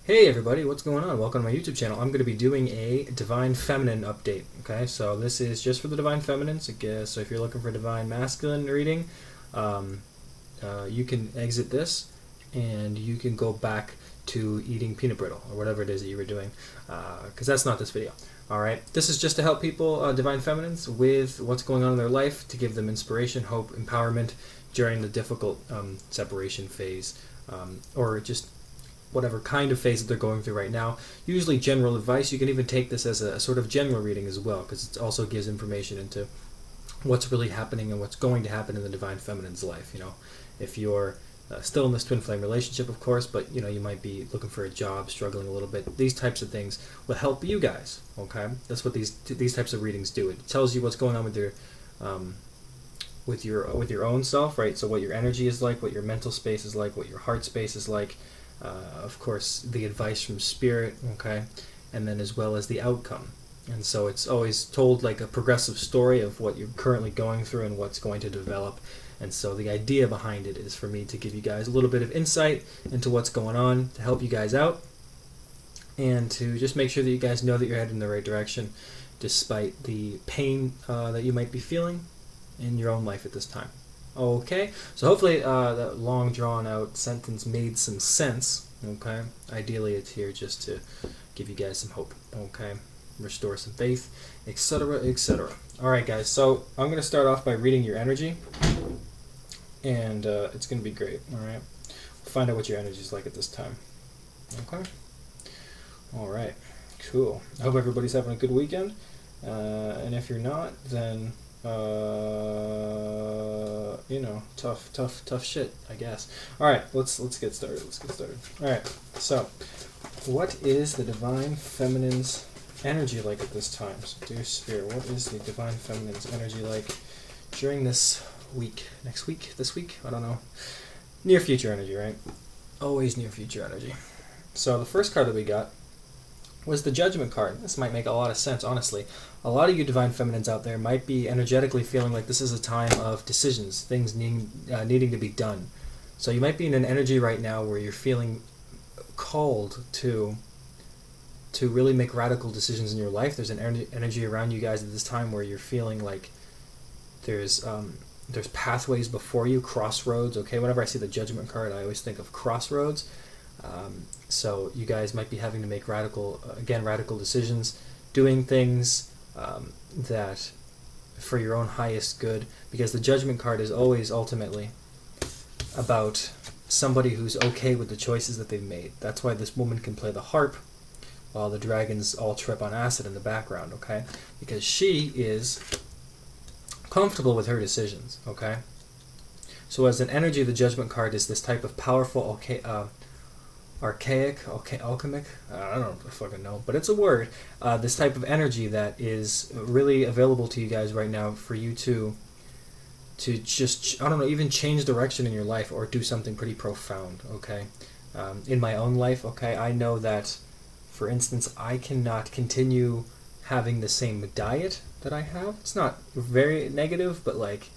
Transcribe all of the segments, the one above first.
Hey everybody, what's going on? Welcome to my YouTube channel. I'm going to be doing a Divine Feminine update. Okay, so this is just for the Divine Feminines. I guess so if you're looking for Divine Masculine reading, you can exit this and you can go back to eating peanut brittle or whatever it is that you were doing, because that's not this video. All right, this is just to help people, Divine Feminines, with what's going on in their life, to give them inspiration, hope, empowerment during the difficult separation phase, or just whatever kind of phase that they're going through right now. Usually general advice. You can even take this as a sort of general reading as well, because it also gives information into what's really happening and what's going to happen in the Divine Feminine's life. You know, if you're still in this twin flame relationship, of course, but you know, you might be looking for a job, struggling a little bit. These types of things will help you guys. Okay, that's what these types of readings do. It tells you what's going on with your own self, right? So what your energy is like, what your mental space is like, what your heart space is like. Of course, the advice from spirit, okay, and then as well as the outcome. And so it's always told like a progressive story of what you're currently going through and what's going to develop. And so the idea behind it is for me to give you guys a little bit of insight into what's going on, to help you guys out, and to just make sure that you guys know that you're headed in the right direction despite the pain that you might be feeling in your own life at this time. Okay, so hopefully that long drawn out sentence made some sense. Okay, ideally it's here just to give you guys some hope. Okay, restore some faith, etc., etc. All right, guys. So I'm going to start off by reading your energy, and it's going to be great. All right, we'll find out what your energy is like at this time. Okay. All right. Cool. I hope everybody's having a good weekend, and if you're not, then you know, tough shit, I guess. All right, let's get started. All right, so what is the Divine Feminine's energy like at this time? So, dear Spirit, what is the Divine Feminine's energy like during this week, next week, this week? I don't know. Near future energy, right? Always near future energy. So the first card that we got was the Judgment card. This might make a lot of sense, honestly. A lot of you Divine Feminines out there might be energetically feeling like this is a time of decisions, things needing to be done. So you might be in an energy right now where you're feeling called to really make radical decisions in your life. There's an energy around you guys at this time where you're feeling like there's pathways before you, crossroads. Okay, whenever I see the Judgment card, I always think of crossroads. So you guys might be having to make radical decisions, doing things that for your own highest good, because the Judgment card is always ultimately about somebody who's okay with the choices that they've made. That's why this woman can play the harp while the dragons all trip on acid in the background, okay? Because she is comfortable with her decisions, okay? So as an energy, the Judgment card is this type of powerful, alchemic, I don't fucking know, but it's a word, this type of energy that is really available to you guys right now for you to just, I don't know, even change direction in your life or do something pretty profound, okay? In my own life, okay, I know that, for instance, I cannot continue having the same diet that I have. It's not very negative, but like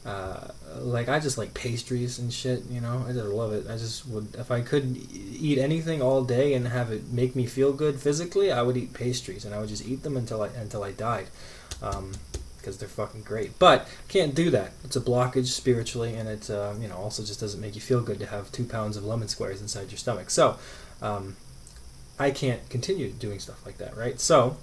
I just like pastries and shit, you know. I just love it. I just would, if I could eat anything all day and have it make me feel good physically, I would eat pastries, and I would just eat them until I died, because they're fucking great. But can't do that. It's a blockage spiritually, and it you know, also just doesn't make you feel good to have 2 pounds of lemon squares inside your stomach. So I can't continue doing stuff like that, right? So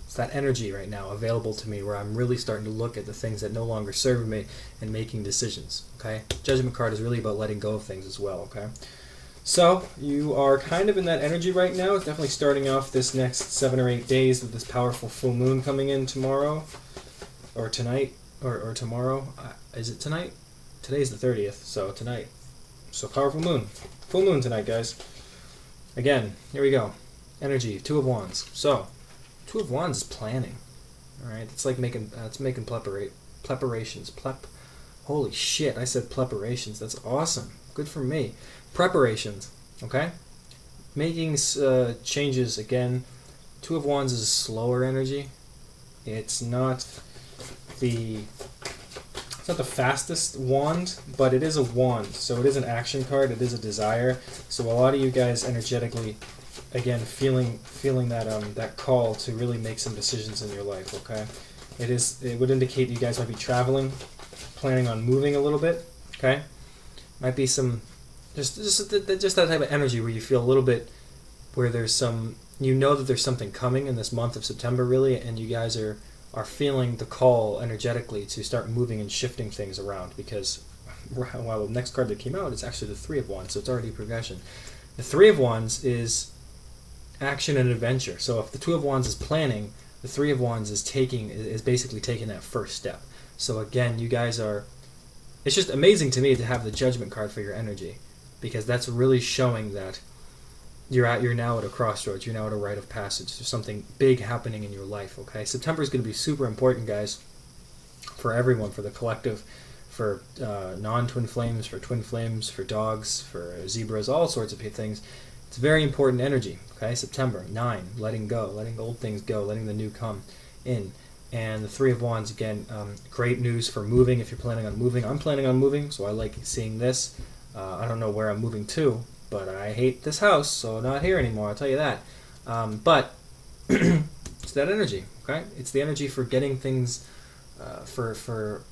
it's that energy right now available to me where I'm really starting to look at the things that no longer serve me and making decisions, okay? Judgment card is really about letting go of things as well, okay? So you are kind of in that energy right now. It's definitely starting off this next 7 or 8 days with this powerful full moon coming in tomorrow, or tonight, or tomorrow. Is it tonight? Today's the 30th, so tonight. So powerful moon. Full moon tonight, guys. Again, here we go. Energy, 2 of Wands. So 2 of Wands is planning. All right, it's like making preparations. Holy shit, I said preparations. That's awesome. Good for me. Preparations. Okay, making changes again. 2 of Wands is slower energy. It's not not the fastest wand, but it is a wand. So it is an action card. It is a desire. So a lot of you guys energetically, again, feeling that that call to really make some decisions in your life. Okay, it would indicate you guys might be traveling, planning on moving a little bit. Okay, might be some just that type of energy where you feel a little bit where there's some, you know that there's something coming in this month of September really, and you guys are feeling the call energetically to start moving and shifting things around, because well, the next card that came out is actually the Three of Wands, so it's already progression. The Three of Wands is action and adventure. So if the Two of Wands is planning, the Three of Wands is basically taking that first step. So again, you guys are, it's just amazing to me to have the Judgment card for your energy, because that's really showing that you're now at a crossroads. You're now at a rite of passage. There's something big happening in your life. Okay, September is going to be super important, guys, for everyone, for the collective, for non-twin flames, for twin flames, for dogs, for zebras, all sorts of things. It's very important energy. Okay, September 9, letting go, letting old things go, letting the new come in. And the Three of Wands, again, great news for moving if you're planning on moving. I'm planning on moving, so I like seeing this. I don't know where I'm moving to, but I hate this house, so not here anymore, I'll tell you that. But it's that energy, okay? It's the energy for getting things, for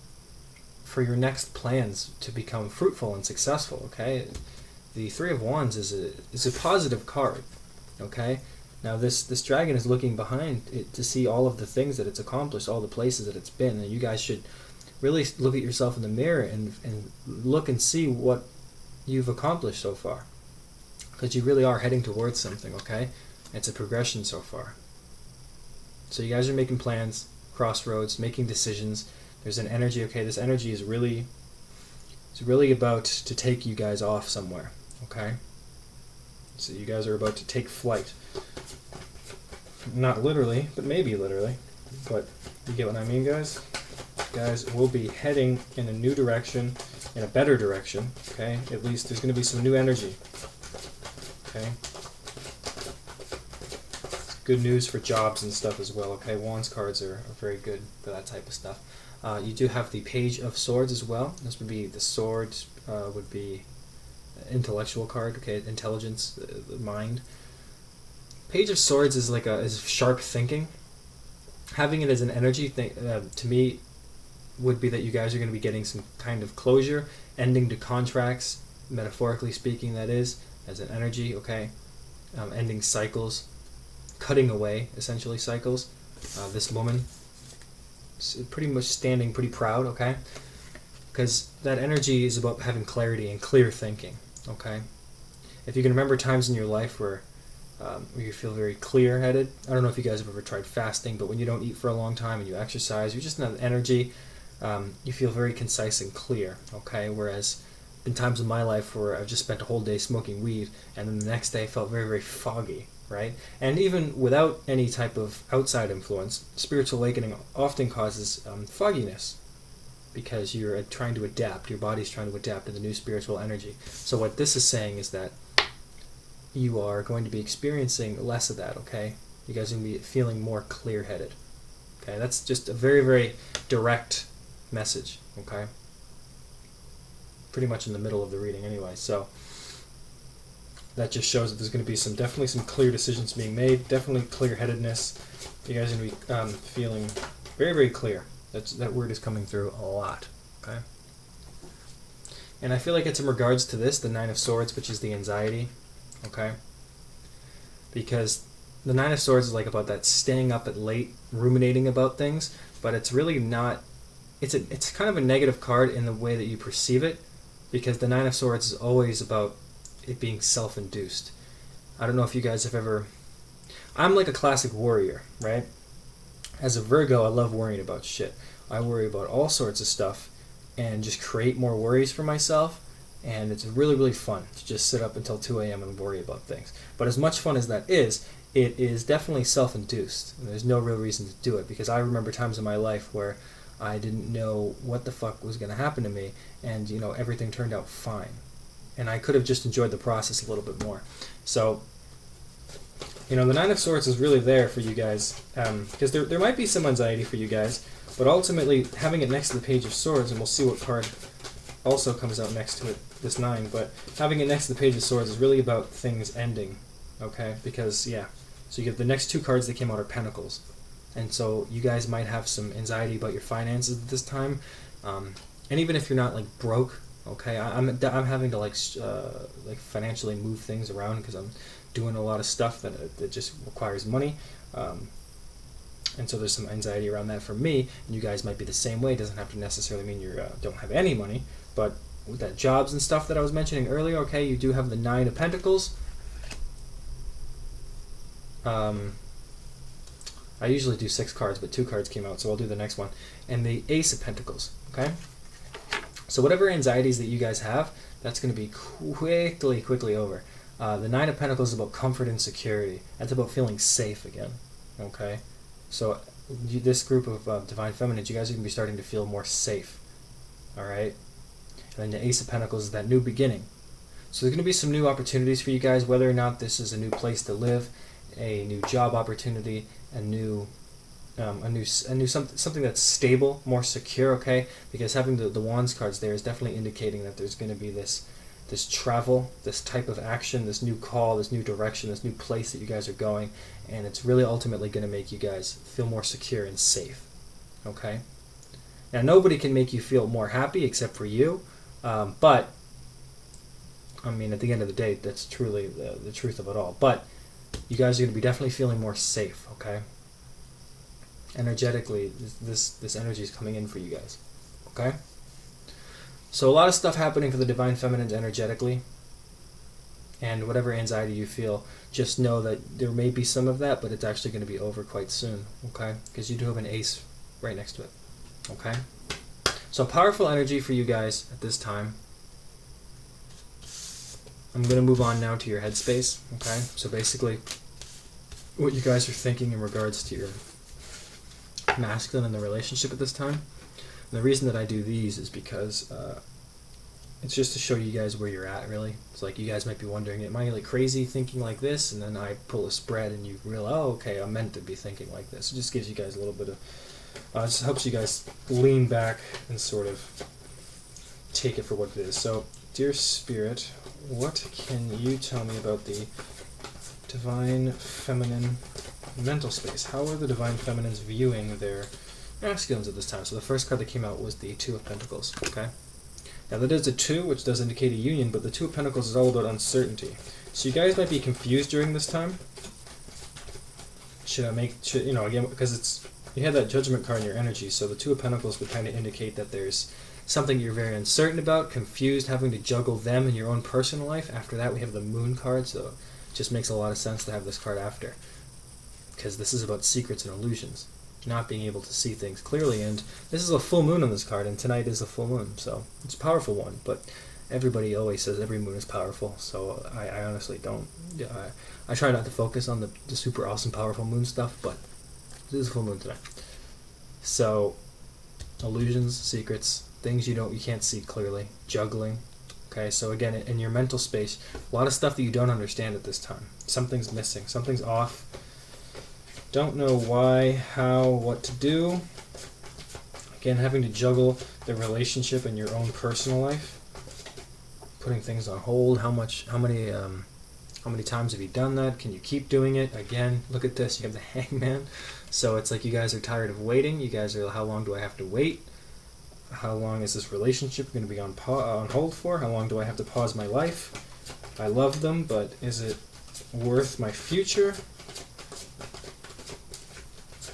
your next plans to become fruitful and successful, okay? The Three of Wands is a positive card, okay? Now this dragon is looking behind it to see all of the things that it's accomplished, all the places that it's been, and you guys should really look at yourself in the mirror and look and see what you've accomplished so far. Because you really are heading towards something, okay? It's a progression so far. So you guys are making plans, crossroads, making decisions. There's an energy, okay? This energy is really about to take you guys off somewhere, okay? So you guys are about to take flight. Not literally, but maybe literally. But you get what I mean, guys? You guys will be heading in a new direction, in a better direction, okay? At least there's going to be some new energy. Okay. Good news for jobs and stuff as well. Okay, Wands cards are very good for that type of stuff. You do have the Page of Swords as well. This would be the sword, would be intellectual card. Okay, intelligence, the mind. Page of Swords is like is sharp thinking. Having it as an energy thing, to me, would be that you guys are going to be getting some kind of closure, ending to contracts, metaphorically speaking, that is, as an energy, okay? Ending cycles, cutting away, essentially, cycles. This woman is pretty much standing pretty proud, okay? Because that energy is about having clarity and clear thinking, okay? If you can remember times in your life where you feel very clear-headed, I don't know if you guys have ever tried fasting, but when you don't eat for a long time and you exercise, you're just in that energy, you feel very concise and clear, okay? Whereas in times in my life where I've just spent a whole day smoking weed, and then the next day I felt very, very foggy, right? And even without any type of outside influence, spiritual awakening often causes fogginess, because you're trying to adapt, your body's trying to adapt to the new spiritual energy. So what this is saying is that you are going to be experiencing less of that, okay? You guys are going to be feeling more clear-headed, okay? That's just a very, very direct message, okay? Pretty much in the middle of the reading anyway, so that just shows that there's going to be definitely some clear decisions being made, definitely clear-headedness. You guys are going to be feeling very, very clear. That word is coming through a lot, okay? And I feel like it's in regards to this, the Nine of Swords, which is the anxiety, okay? Because the Nine of Swords is like about that staying up at late, ruminating about things, but it's really not, it's kind of a negative card in the way that you perceive it, because the Nine of Swords is always about it being self-induced. I don't know if you guys have ever... I'm like a classic worrier, right? As a Virgo, I love worrying about shit. I worry about all sorts of stuff and just create more worries for myself, and it's really, really fun to just sit up until 2 a.m. and worry about things. But as much fun as that is, it is definitely self-induced. There's no real reason to do it, because I remember times in my life where I didn't know what the fuck was going to happen to me, and everything turned out fine, and I could have just enjoyed the process a little bit more. So the Nine of Swords is really there for you guys, because there might be some anxiety for you guys But ultimately, having it next to the Page of Swords, and we'll see what card also comes out next to it, this 9, but having it next to the Page of Swords is really about things ending, okay? Because, yeah, so you get the next 2 cards that came out are Pentacles. And so you guys might have some anxiety about your finances at this time. And even if you're not, like, broke, okay? I'm having to, like financially move things around because I'm doing a lot of stuff that just requires money. And so there's some anxiety around that for me, and you guys might be the same way. It doesn't have to necessarily mean you don't have any money, but with that jobs and stuff that I was mentioning earlier, okay, you do have the 9 of Pentacles. I usually do 6 cards, but 2 cards came out, so I'll do the next one. And the Ace of Pentacles, okay? So whatever anxieties that you guys have, that's going to be quickly over. The 9 of Pentacles is about comfort and security. That's about feeling safe again, okay? So this group of Divine Feminines, you guys are going to be starting to feel more safe, all right? And then the Ace of Pentacles is that new beginning. So there's going to be some new opportunities for you guys, whether or not this is a new place to live, a new job opportunity, something that's stable, more secure, okay? Because having the Wands cards there is definitely indicating that there's going to be this travel, this type of action, this new call, this new direction, this new place that you guys are going, and it's really ultimately going to make you guys feel more secure and safe, okay? Now, nobody can make you feel more happy except for you, but, I mean, at the end of the day, that's truly the truth of it all. But you guys are going to be definitely feeling more safe, okay? Energetically, this energy is coming in for you guys, okay? So a lot of stuff happening for the Divine Feminines energetically, and whatever anxiety you feel, just know that there may be some of that, but it's actually going to be over quite soon, okay? Because you do have an Ace right next to it, okay? So powerful energy for you guys at this time. I'm going to move on now to your headspace, okay? So basically, what you guys are thinking in regards to your masculine in the relationship at this time. And the reason that I do these is because it's just to show you guys where you're at, really. It's like you guys might be wondering, am I like crazy thinking like this? And then I pull a spread and you realize, oh, okay, I'm meant to be thinking like this. It just gives you guys a little bit of, just helps you guys lean back and sort of take it for what it is. So, dear Spirit, what can you tell me about the Divine Feminine mental space? How are the Divine Feminines viewing their masculines at this time? So the first card that came out was the 2 of Pentacles, okay? Now that is a 2, which does indicate a union, but the 2 of Pentacles is all about uncertainty. So you guys might be confused during this time. Again, because you had that Judgment card in your energy, so the 2 of Pentacles would kind of indicate that there's something you're very uncertain about, confused, having to juggle them in your own personal life. After that, we have the Moon card, so it just makes a lot of sense to have this card after. Because this is about secrets and illusions, not being able to see things clearly. And this is a full moon on this card, and tonight is a full moon, so it's a powerful one. But everybody always says every moon is powerful, so I honestly don't. I try not to focus on the super awesome, powerful moon stuff, but this is a full moon tonight. So, illusions, secrets, things you can't see clearly, juggling. Okay, so again, in your mental space, a lot of stuff that you don't understand at this time. Something's missing, something's off. Don't know why, how, what to do. Again, having to juggle the relationship and your own personal life. Putting things on hold. How many times have you done that? Can you keep doing it? Again, look at this. You have the Hangman. So it's like you guys are tired of waiting. You guys are, how long do I have to wait? How long is this relationship going to be on hold for? How long do I have to pause my life? I love them, but is it worth my future?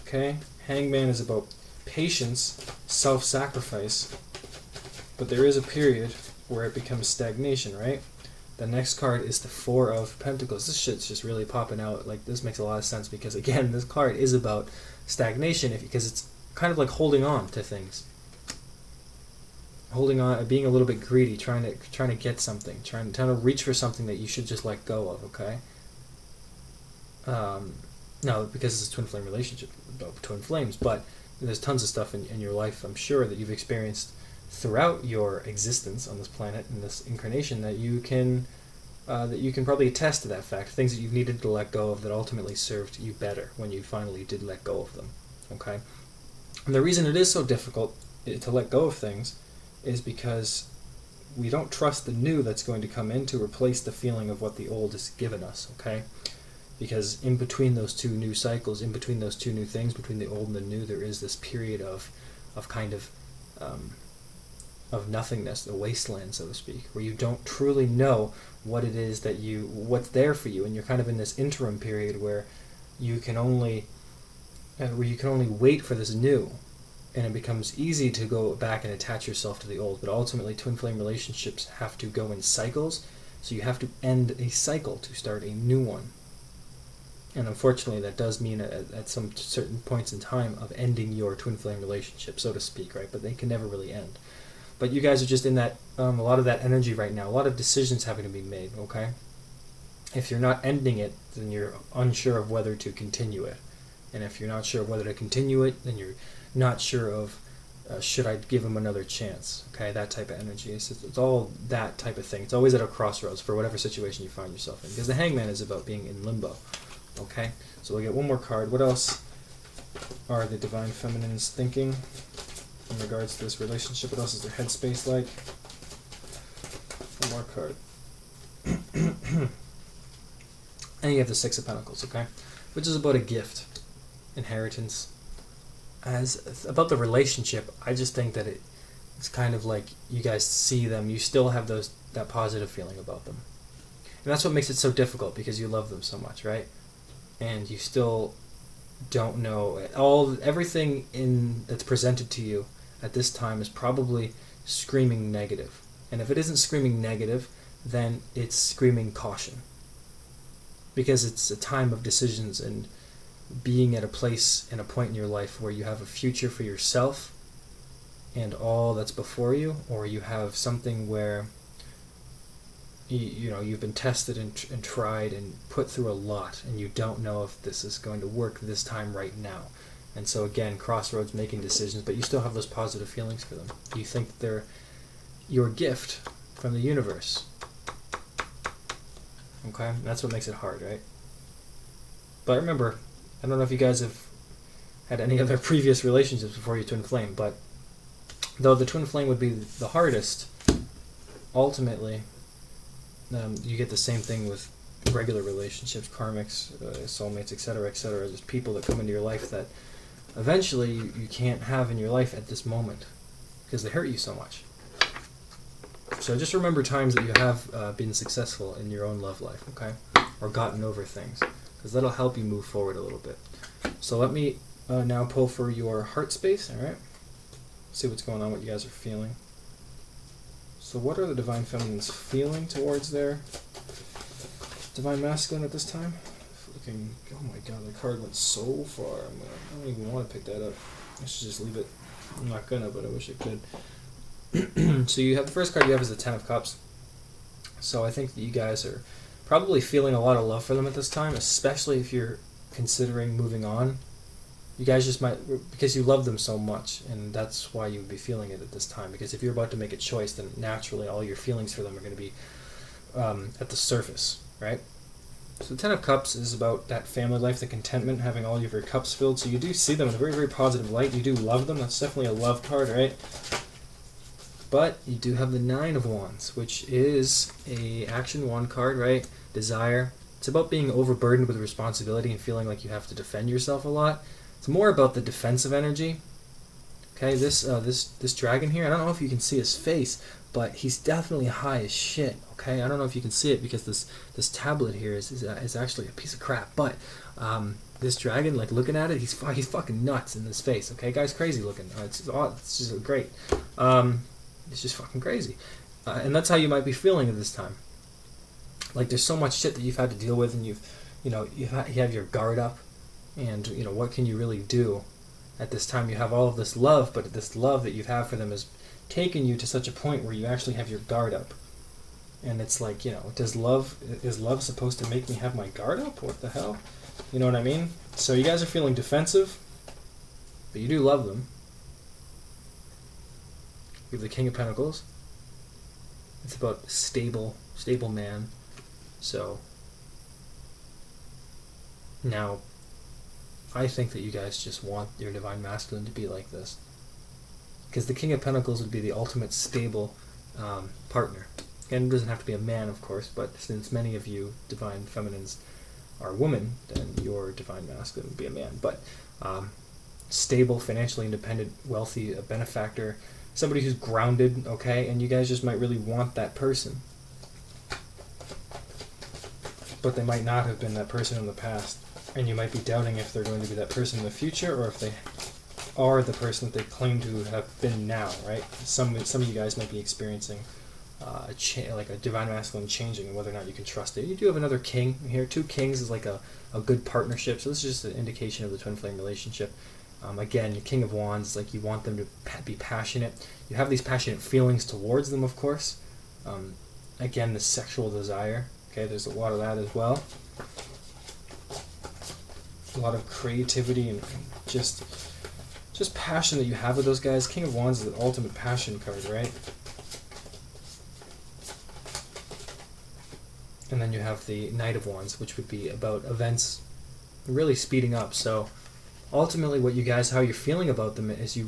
Okay, Hangman is about patience, self-sacrifice, but there is a period where it becomes stagnation, right? The next card is the 4 of Pentacles. This shit's just really popping out. Like, this makes a lot of sense because, again, this card is about stagnation because it's kind of like holding on to things. Holding on, being a little bit greedy, trying to get something, trying to reach for something that you should just let go of, okay? No, because it's a twin flame relationship, twin flames, but there's tons of stuff in your life, I'm sure, that you've experienced throughout your existence on this planet, in this incarnation, that you can probably attest to that fact. Things that you've needed to let go of that ultimately served you better when you finally did let go of them, okay? And the reason it is so difficult to let go of things is because we don't trust the new that's going to come in to replace the feeling of what the old has given us, okay? Because in between those two new cycles, in between those two new things, between the old and the new, there is this period of kind of nothingness, the wasteland, so to speak, where you don't truly know what it is that what's there for you, and you're kind of in this interim period where you can only wait for this new, and it becomes easy to go back and attach yourself to the old. But ultimately, twin flame relationships have to go in cycles, so you have to end a cycle to start a new one. And unfortunately, that does mean at some certain points in time of ending your twin flame relationship, so to speak, right? But they can never really end. But you guys are just in that, a lot of that energy right now, a lot of decisions having to be made, okay? If you're not ending it, then you're unsure of whether to continue it. And if you're not sure of whether to continue it, then you're not sure of, should I give him another chance? Okay, that type of energy. It's all that type of thing. It's always at a crossroads for whatever situation you find yourself in. Because the Hangman is about being in limbo. Okay, so we'll get one more card. What else are the Divine Feminines thinking in regards to this relationship? What else is their headspace like? One more card. And you have the Six of Pentacles, okay? Which is about a gift, inheritance. As about the relationship, I just think that it's kind of like you guys see them, you still have that positive feeling about them. And that's what makes it so difficult, because you love them so much, right? And you still don't know everything that's presented to you at this time is probably screaming negative. And if it isn't screaming negative, then it's screaming caution. Because it's a time of decisions and being at a place and a point in your life where you have a future for yourself and all that's before you, or you have something where you've been tested and tried and put through a lot, and you don't know if this is going to work this time right now. And so again, crossroads, making decisions, but you still have those positive feelings for them. You think that they're your gift from the universe. Okay? And that's what makes it hard, right? But remember, I don't know if you guys have had any other previous relationships before you twin flame, but though the twin flame would be the hardest, ultimately, you get the same thing with regular relationships, karmics, soulmates, etc., etc. There's people that come into your life that eventually you can't have in your life at this moment because they hurt you so much. So just remember times that you have been successful in your own love life, okay? Or gotten over things, because that'll help you move forward a little bit. So let me now pull for your heart space, all right? See what's going on, what you guys are feeling. So what are the Divine Feminines feeling towards their Divine Masculine at this time? Looking, oh my god, the card went so far. I don't even want to pick that up. I should just leave it. I'm not gonna, but I wish I could. So you have the first card you have is the Ten of Cups. So I think that you guys are probably feeling a lot of love for them at this time, especially if you're considering moving on. You guys just might, because you love them so much, and that's why you would be feeling it at this time. Because if you're about to make a choice, then naturally all your feelings for them are going to be at the surface, right? So the Ten of Cups is about that family life, the contentment, having all of your cups filled. So you do see them in a very, very positive light. You do love them. That's definitely a love card, right? But you do have the Nine of Wands, which is a action wand card, right? Desire. It's about being overburdened with responsibility and feeling like you have to defend yourself a lot. It's more about the defensive energy. Okay, this dragon here, I don't know if you can see his face, but he's definitely high as shit. Okay, I don't know if you can see it because this tablet here is actually a piece of crap. But this dragon, like looking at it, he's fucking nuts in this face. Okay, guy's crazy looking. It's just great. It's just fucking crazy, and that's how you might be feeling at this time. Like there's so much shit that you've had to deal with, and you have your guard up. And, what can you really do at this time? You have all of this love, but this love that you have for them has taken you to such a point where you actually have your guard up. And it's like, is love supposed to make me have my guard up? What the hell? You know what I mean? So you guys are feeling defensive, but you do love them. You have the King of Pentacles. It's about stable man. So, now, I think that you guys just want your Divine Masculine to be like this. Because the King of Pentacles would be the ultimate stable partner. And it doesn't have to be a man, of course, but since many of you Divine Feminines are women, then your Divine Masculine would be a man. But stable, financially independent, wealthy, a benefactor, somebody who's grounded, okay? And you guys just might really want that person. But they might not have been that person in the past. And you might be doubting if they're going to be that person in the future, or if they are the person that they claim to have been now, right? Some of you guys might be experiencing like a Divine Masculine changing, and whether or not you can trust it. You do have another king here. 2 kings is like a good partnership, so this is just an indication of the twin flame relationship. Again, your King of Wands, like you want them to be passionate. You have these passionate feelings towards them, of course. Again, the sexual desire. Okay, there's a lot of that as well. A lot of creativity and just passion that you have with those guys. King of Wands is the ultimate passion card, right? And then you have the Knight of Wands, which would be about events really speeding up. So ultimately what you guys, how you're feeling about them is you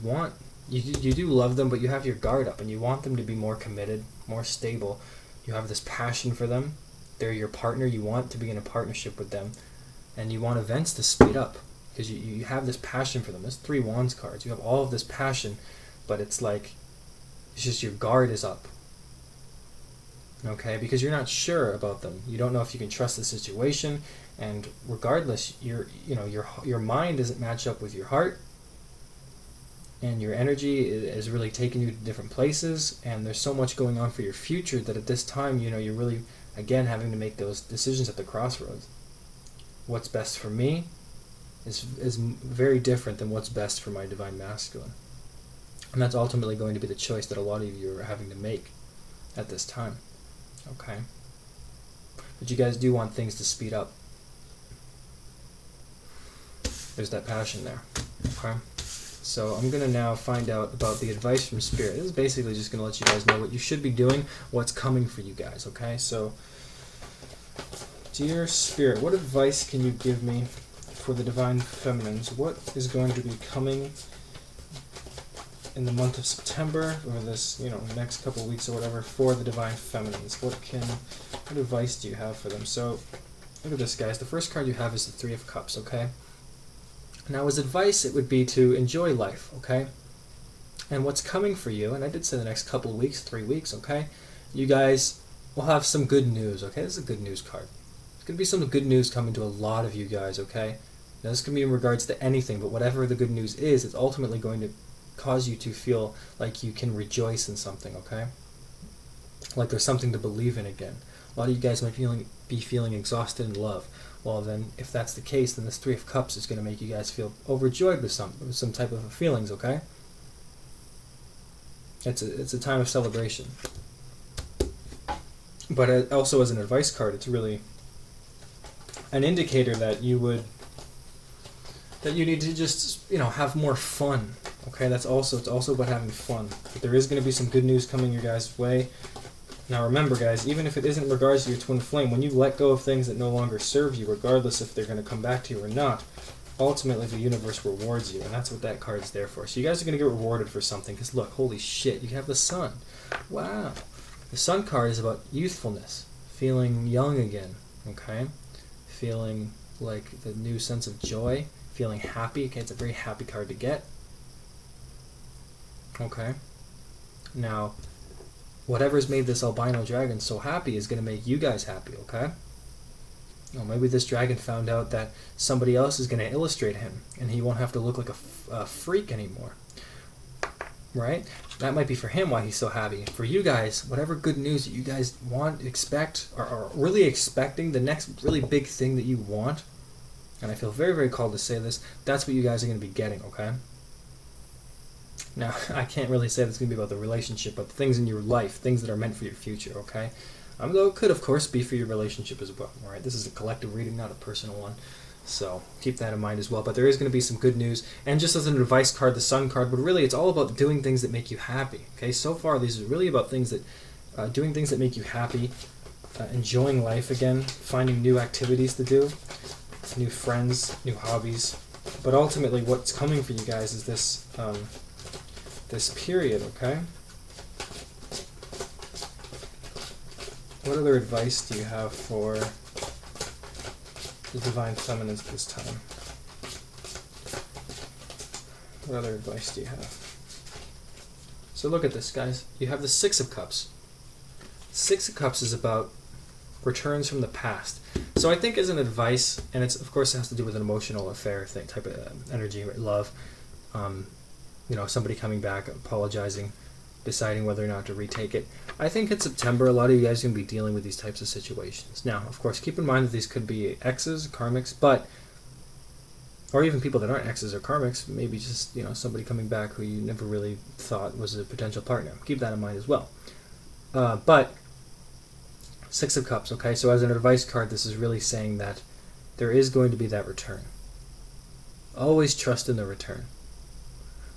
do love them, but you have your guard up and you want them to be more committed, more stable. You have this passion for them. They're your partner. You want to be in a partnership with them. And you want events to speed up because you have this passion for them. There's 3 Wands cards. You have all of this passion, but it's like, it's just your guard is up. Okay, because you're not sure about them. You don't know if you can trust the situation, and regardless, your mind doesn't match up with your heart, and your energy is really taking you to different places, and there's so much going on for your future that at this time, you're really, again, having to make those decisions at the crossroads. What's best for me is very different than what's best for my Divine Masculine. And that's ultimately going to be the choice that a lot of you are having to make at this time. Okay? But you guys do want things to speed up. There's that passion there. Okay? So I'm going to now find out about the advice from Spirit. This is basically just going to let you guys know what you should be doing, what's coming for you guys. Okay? So, dear Spirit, what advice can you give me for the Divine Feminines? What is going to be coming in the month of September, or this, next couple of weeks or whatever, for the Divine Feminines? What advice do you have for them? So, look at this, guys. The first card you have is the 3 of Cups, okay? Now, as advice, it would be to enjoy life, okay? And what's coming for you, and I did say the next couple of weeks, 3 weeks, okay? You guys will have some good news, okay? This is a good news card. There's going to be some good news coming to a lot of you guys, okay? Now, this can be in regards to anything, but whatever the good news is, it's ultimately going to cause you to feel like you can rejoice in something, okay? Like there's something to believe in again. A lot of you guys might be feeling exhausted in love. Well, then, if that's the case, then this 3 of Cups is going to make you guys feel overjoyed with some type of feelings, okay? It's a time of celebration. But also as an advice card, it's really an indicator that you need to just, have more fun. Okay, it's also about having fun. But there is going to be some good news coming your guys' way. Now remember, guys, even if it isn't in regards to your twin flame, when you let go of things that no longer serve you, regardless if they're going to come back to you or not, ultimately the universe rewards you, and that's what that card is there for. So you guys are going to get rewarded for something, because look, holy shit, you have the Sun. Wow. The Sun card is about youthfulness, feeling young again, okay? Feeling like the new sense of joy, feeling happy. Okay, it's a very happy card to get. Okay. Now, whatever's made this albino dragon so happy is going to make you guys happy, okay? Well, maybe this dragon found out that somebody else is going to illustrate him, and he won't have to look like a freak anymore. Right? That might be for him why he's so happy. For you guys, whatever good news that you guys want, expect, or are really expecting, the next really big thing that you want, and I feel very, very called to say this, that's what you guys are going to be getting, okay? Now, I can't really say that's going to be about the relationship, but things in your life, things that are meant for your future, okay? Though it could, of course, be for your relationship as well, all right? This is a collective reading, not a personal one. So keep that in mind as well. But there is going to be some good news. And just as an advice card, the Sun card, but really it's all about doing things that make you happy. Okay, so far these are really about things that, doing things that make you happy, enjoying life again, finding new activities to do, new friends, new hobbies, But ultimately, what's coming for you guys is this this period, okay? What other advice do you have for the Divine Feminines this time? What other advice do you have? So look at this, guys. You have the Six of Cups. Six of Cups is about returns from the past. So I think as an advice, and it's of course it has to do with an emotional affair thing, type of energy, love. Somebody coming back, apologizing, deciding whether or not to retake it. I think in September, a lot of you guys are going to be dealing with these types of situations. Now, of course, keep in mind that these could be exes, karmics, or even people that aren't exes or karmics, maybe just, somebody coming back who you never really thought was a potential partner. Keep that in mind as well. But Six of Cups, okay? So as an advice card, this is really saying that there is going to be that return. Always trust in the return.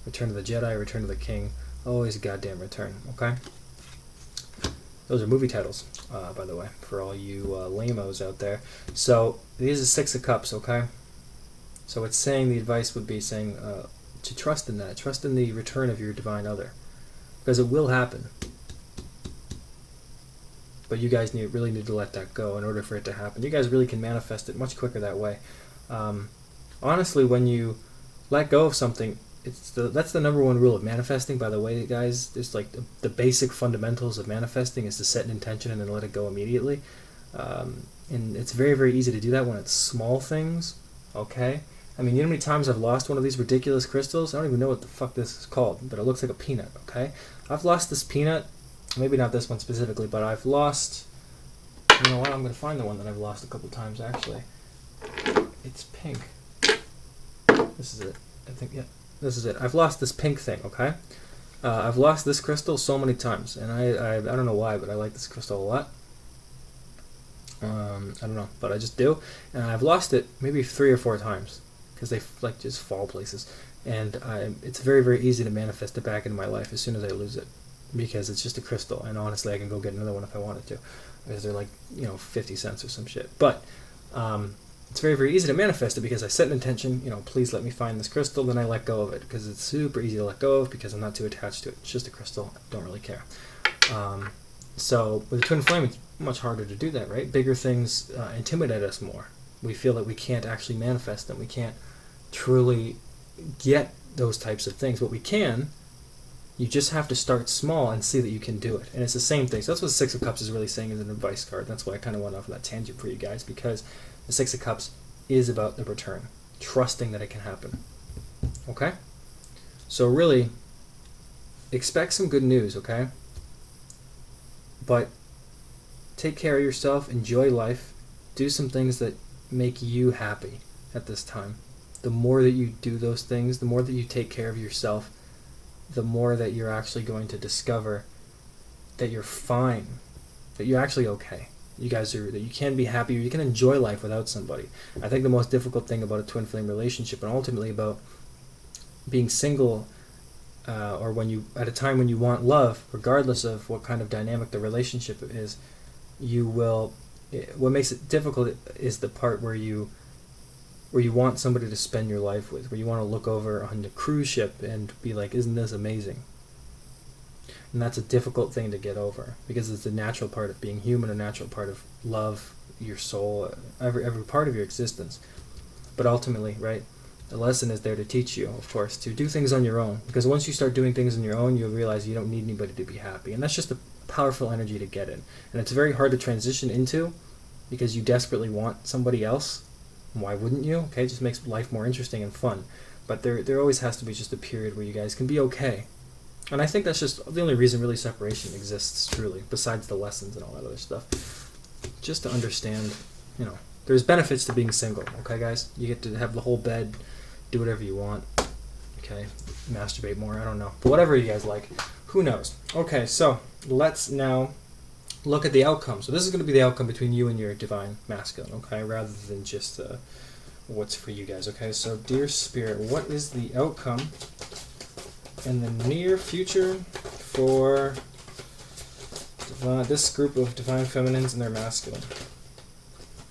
Return of the Jedi, Return of the King. Always a goddamn return, okay? Those are movie titles, by the way, for all you lamos out there. So these are Six of Cups, okay? So it's saying, the advice would be saying to trust in that. Trust in the return of your divine other. Because it will happen. But you guys really need to let that go in order for it to happen. You guys really can manifest it much quicker that way. Honestly, when you let go of something, that's the number one rule of manifesting, by the way, guys. It's like the basic fundamentals of manifesting is to set an intention and then let it go immediately. And it's very, very easy to do that when it's small things, okay? I mean, you know how many times I've lost one of these ridiculous crystals? I don't even know what the fuck this is called, but it looks like a peanut, okay? I've lost this peanut. Maybe not this one specifically, but I've lost... You know what? I'm going to find the one that I've lost a couple times, actually. It's pink. This is it. I think, yeah. This is it. I've lost this pink thing, okay? I've lost this crystal so many times, and I don't know why, but I like this crystal a lot. I don't know, but I just do. And I've lost it maybe 3 or 4 times, because they just fall places. And it's very, very easy to manifest it back into my life as soon as I lose it. Because it's just a crystal, and honestly I can go get another one if I wanted to, because they're like 50 cents or some shit. But it's very, very easy to manifest it because I set an intention, please let me find this crystal, then I let go of it because it's super easy to let go of because I'm not too attached to it. It's just a crystal, I don't really care. So with the twin flame, it's much harder to do that, right? Bigger things intimidate us more. We feel that we can't actually manifest them. We can't truly get those types of things, but we can. You just have to start small and see that you can do it. And it's the same thing. So that's what the Six of Cups is really saying as an advice card. That's why I kind of went off on that tangent for you guys, because the Six of Cups is about the return. Trusting that it can happen. Okay? So really, expect some good news, okay? But take care of yourself. Enjoy life. Do some things that make you happy at this time. The more that you do those things, the more that you take care of yourself, the more that you're actually going to discover that you're fine, that you're actually okay. That you can be happy, or you can enjoy life without somebody. I think the most difficult thing about a twin flame relationship, and ultimately about being single, or at a time when you want love, regardless of what kind of dynamic the relationship is, what makes it difficult is the part where you want somebody to spend your life with, where you want to look over on the cruise ship and be like, isn't this amazing? And that's a difficult thing to get over, because it's a natural part of being human, a natural part of love, your soul, every part of your existence. But ultimately, right, the lesson is there to teach you, of course, to do things on your own. Because once you start doing things on your own, you'll realize you don't need anybody to be happy. And that's just a powerful energy to get in. And it's very hard to transition into, because you desperately want somebody else. Why wouldn't you? Okay, it just makes life more interesting and fun. But there always has to be just a period where you guys can be okay. And I think that's just the only reason really separation exists, truly, besides the lessons and all that other stuff. Just to understand, there's benefits to being single, okay, guys? You get to have the whole bed, do whatever you want, okay? Masturbate more, I don't know. But whatever you guys like, who knows? Okay, so let's now look at the outcome. So this is going to be the outcome between you and your divine masculine, okay, rather than just what's for you guys, okay? So, dear Spirit, what is the outcome in the near future for this group of divine feminines and their masculine?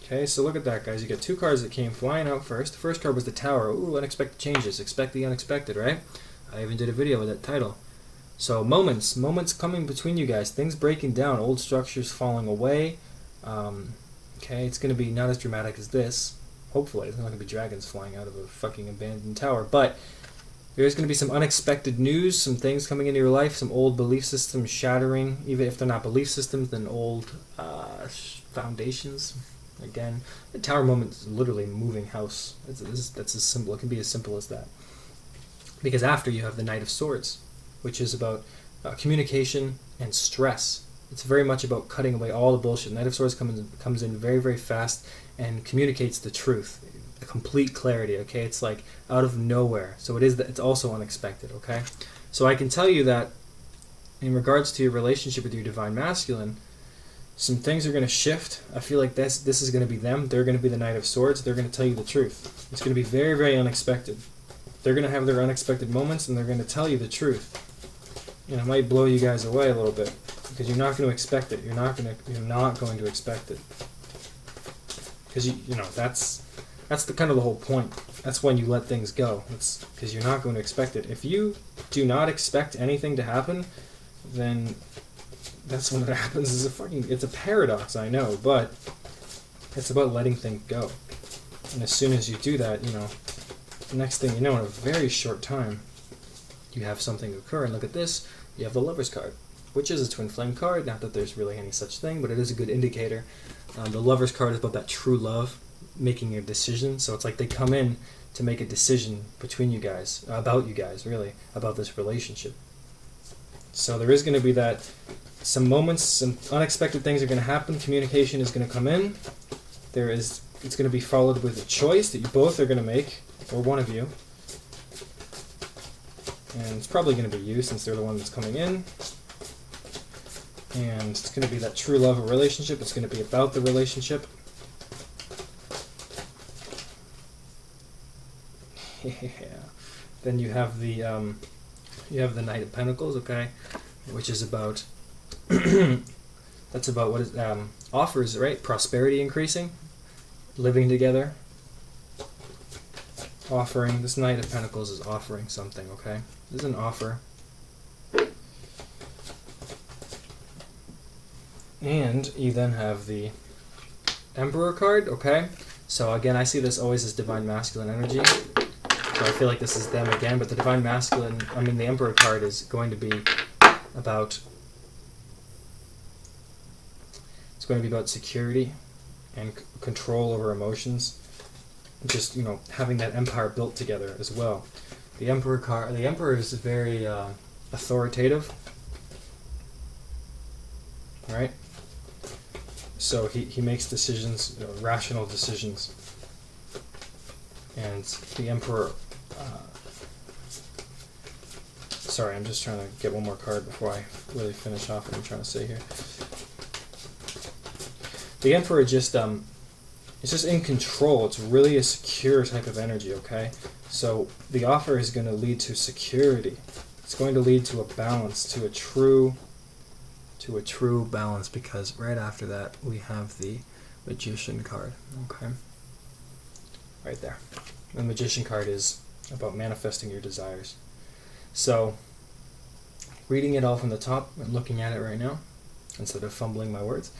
Okay, so look at that, guys. You got two cards that came flying out first. The first card was the Tower. Ooh, unexpected changes. Expect the unexpected, right? I even did a video with that title. So moments coming between you guys. Things breaking down. Old structures falling away. Okay, it's going to be not as dramatic as this. Hopefully, there's not going to be dragons flying out of a fucking abandoned tower. But there's going to be some unexpected news, some things coming into your life, some old belief systems shattering. Even if they're not belief systems, then old foundations. Again, the Tower moment is literally moving house. That's as simple. It can be as simple as that. Because after you have the Knight of Swords, which is about communication and stress. It's very much about cutting away all the bullshit. Knight of Swords comes in very, very fast and communicates the truth, a complete clarity. Okay, it's like out of nowhere. So it's also unexpected. Okay, so I can tell you that in regards to your relationship with your divine masculine, some things are going to shift. I feel like this is going to be them. They're going to be the Knight of Swords. They're going to tell you the truth. It's going to be very, very unexpected. They're going to have their unexpected moments, and they're going to tell you the truth. And it might blow you guys away a little bit because you're not going to expect it. You're not going to expect it because you know that's the kind of the whole point. That's when you let things go. It's because you're not going to expect it. If you do not expect anything to happen, then that's when it happens. It's a paradox, I know, but it's about letting things go. And as soon as you do that, you know, the next thing you know, in a very short time, you have something occur. And look at this. You have the Lover's card, which is a twin flame card. Not that there's really any such thing, but it is a good indicator. The Lover's card is about that true love, making a decision. So it's like they come in to make a decision between you guys, about you guys, really, about this relationship. So there is going to be that, some moments, some unexpected things are going to happen. Communication is going to come in. It's going to be followed with a choice that you both are going to make, or one of you. And it's probably going to be you since they're the one that's coming in. And it's going to be that true love of relationship. It's going to be about the relationship. Yeah. Then you have the Knight of Pentacles, okay, which is about that's about what is offers, right? Prosperity increasing, living together. Offering. This Knight of Pentacles is offering something, okay? This is an offer. And you then have the Emperor card, okay? So again, I see this always as divine masculine energy. So I feel like this is them again, but the divine masculine, the Emperor card is going to be about, it's going to be about security and control over emotions. Just, you know, having that empire built together as well. The Emperor card, the Emperor is very authoritative, right? So he makes decisions, you know, rational decisions. And the Emperor, sorry, I'm just trying to get one more card before I really finish off what I'm trying to say here. The Emperor just, it's just in control. It's really a secure type of energy, okay? So the offer is going to lead to security. It's going to lead to a balance, to a true balance, because right after that we have the Magician card, okay? Right there. The Magician card is about manifesting your desires. So, reading it all from the top and looking at it right now, instead of fumbling my words,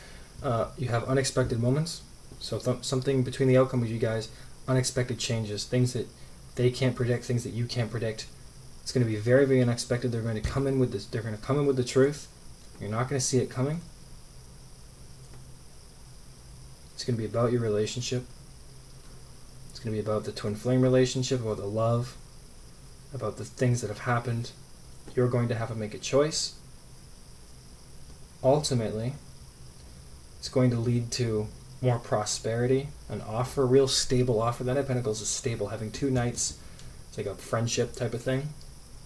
you have unexpected moments. So something between the outcome of you guys, unexpected changes, things that they can't predict, things that you can't predict. It's going to be very, very unexpected. They're going to come in with this. They're going to come in with the truth. You're not going to see it coming. It's going to be about your relationship. It's going to be about the twin flame relationship, about the love, about the things that have happened. You're going to have to make a choice. Ultimately, it's going to lead to more prosperity, an offer, a real stable offer. The Knight of Pentacles is stable. Having two knights, it's like a friendship type of thing.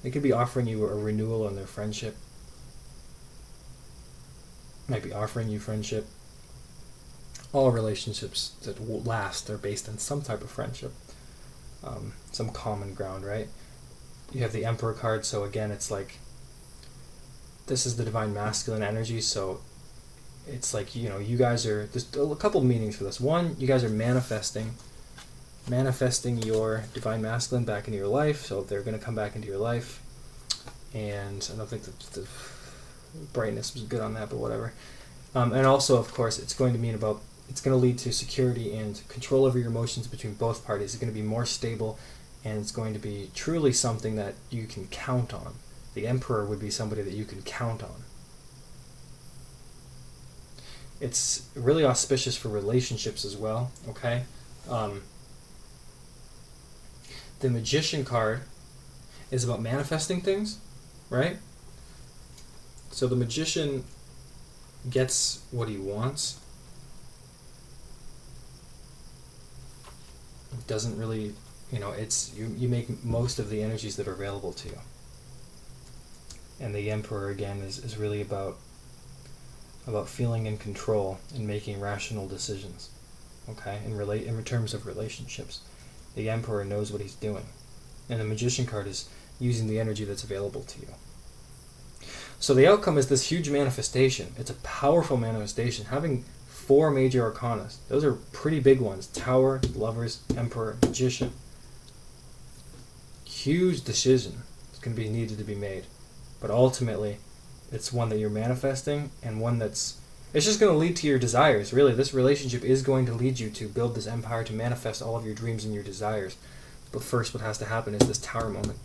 They could be offering you a renewal on their friendship. Might be offering you friendship. All relationships that will last are based on some type of friendship, some common ground, right? You have the Emperor card, so again, it's like, this is the divine masculine energy, so it's like, you know, you guys are, there's a couple of meanings for this. One, you guys are manifesting your divine masculine back into your life, so they're going to come back into your life. And I don't think the brightness was good on that, but whatever. And also, of course, it's going to lead to security and control over your emotions between both parties. It's going to be more stable, and it's going to be truly something that you can count on. The Emperor would be somebody that you can count on. It's really auspicious for relationships as well, okay? The Magician card is about manifesting things, right? So the Magician gets what he wants. It doesn't really, you know, it's you make most of the energies that are available to you. And the Emperor, again, is really about feeling in control and making rational decisions, okay? In terms of relationships, the Emperor knows what he's doing, and the Magician card is using the energy that's available to you. So the outcome is this huge manifestation. It's a powerful manifestation. Having 4 major arcana, those are pretty big ones: Tower, Lovers, Emperor, Magician. Huge decision is going to be needed to be made, but ultimately, it's one that you're manifesting, and one it's just going to lead to your desires. Really, this relationship is going to lead you to build this empire, to manifest all of your dreams and your desires. But first, what has to happen is this Tower moment.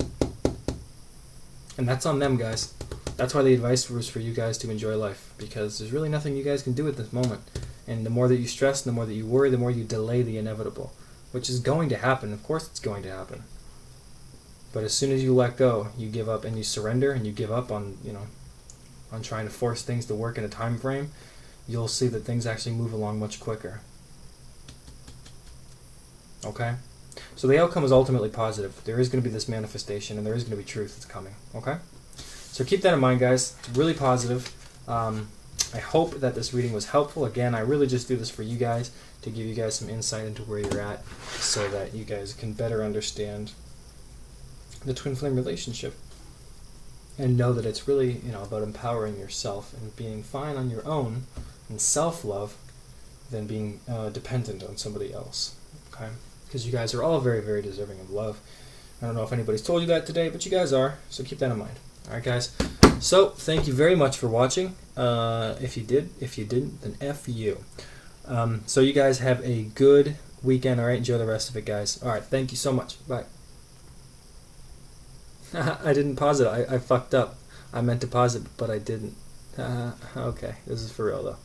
And that's on them, guys. That's why the advice was for you guys to enjoy life, because there's really nothing you guys can do at this moment. And the more that you stress, the more that you worry, the more you delay the inevitable, which is going to happen. Of course it's going to happen. But as soon as you let go, you give up and you surrender, and you give up on, you know, on trying to force things to work in a time frame, you'll see that things actually move along much quicker. Okay? So the outcome is ultimately positive. There is going to be this manifestation, and there is going to be truth that's coming. Okay? So keep that in mind, guys. It's really positive. I hope that this reading was helpful. Again, I really just do this for you guys, to give you guys some insight into where you're at, so that you guys can better understand the twin flame relationship, and know that it's really, you know, about empowering yourself and being fine on your own and self-love than being dependent on somebody else. Okay? Because you guys are all very, very deserving of love. I don't know if anybody's told you that today, but you guys are, so keep that in mind. Alright, guys? So, thank you very much for watching. If you did, if you didn't, then F you. So you guys have a good weekend, alright? Enjoy the rest of it, guys. Alright, thank you so much. Bye. I didn't pause it. I fucked up. I meant to pause it, but I didn't. Okay, this is for real, though.